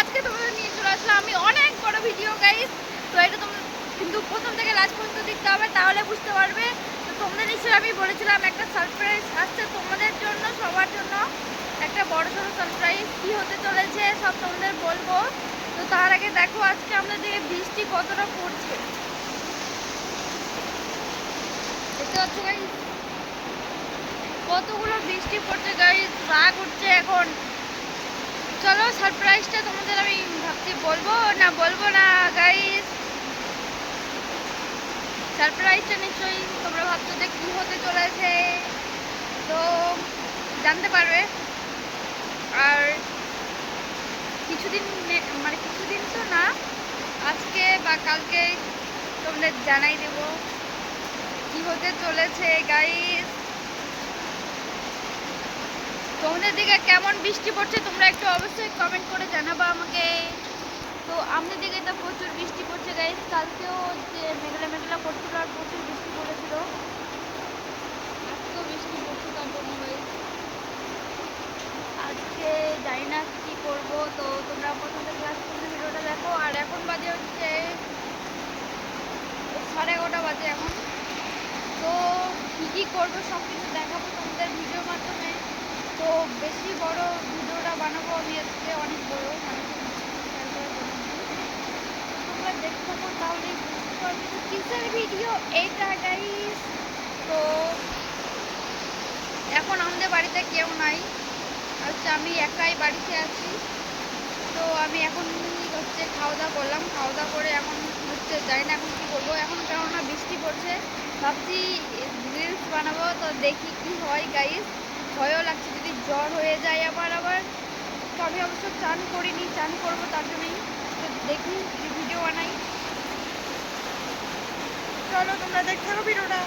আজকে তোমাদের নিয়ে চলে আসলাম আমি অনেক বড় ভিডিও গাইস। তো এটা তোমরা কিন্তু প্রথম থেকে লাস্ট পর্যন্ত দেখতে হবে, তাহলে বুঝতে পারবে। তো তোমাদের নিশ্চয়ই আমি বলেছিলাম একটা সারপ্রাইজ আসছে তোমাদের জন্য, সবার জন্য একটা বড় সড়ো সারপ্রাইজ। কি হতে চলেছে সব তোমাদের বলবো। তো তার আগে দেখো আজকে আমাদের দিকে বৃষ্টি কতটা পড়ছে, দেখতে পাচ্ছ গাইস কতগুলো বৃষ্টি পড়ছে গাইস, রাগ উঠছে এখন। চলো সারপ্রাইজটা তোমাদের আমি ভাবছি বলবো না গাইস। সারপ্রাইজটা নিশ্চয়ই তোমরা ভাবছো যে কী হতে চলেছে, তো জানতে পারবে। আর কিছুদিন মানে কিছুদিন তো না, আজকে বা কালকে তোমাদের জানাই দেব কি হতে চলেছে গাইস। তোমাদের দিকে কেমন বৃষ্টি পড়ছে তোমরা একটু অবশ্যই কমেন্ট করে জানাবা আমাকে। তো আমাদের দিকে তো প্রচুর বৃষ্টি পড়ছে গাইস, কালকেও যে মেঘলা মেঘলা করছিল আর প্রচুর বৃষ্টি পড়েছিল, আজকেও বৃষ্টি পড়ছে তার জন্য গাইস। আজকে জানি না কী করবো, তো তোমরা প্রথম থেকে লাস্ট পর্যন্ত ভিডিওটা দেখো। আর এখন বাজে হচ্ছে 11:30 বাজে এখন। তো কী কী করবো সব কিছু দেখাবো তোমাদের ভিডিওর মাধ্যমে। তো বেশি বড় ভিডিওটা বানাবো আমি আজকে, অনেক বড় মানে তোমরা দেখতে থাকো তাহলেই বুঝতে পারবে যে কিসের ভিডিও এইটা গাইস। তো এখন আমাদের বাড়িতে কেউ নাই, হচ্ছে আমি একাই বাড়িতে আছি। তো আমি এখন হচ্ছে খাওয়া দাওয়া করলাম, খাওয়া দাওয়া করে এখন হচ্ছে জানি না এখন কী করবো। এখন কেননা বৃষ্টি পড়ছে, ভাবছি রিলস বানাবো। তো দেখি কি হয় গাইস, ভয়ও লাগছে যদি জ্বর হয়ে যায় আবার। তো আমি অবশ্য চান করিনি, চান করবো তার জন্যই। তো দেখি ভিডিও বানাই, চলো তোমরা দেখতে থাকো ভিডিওটা।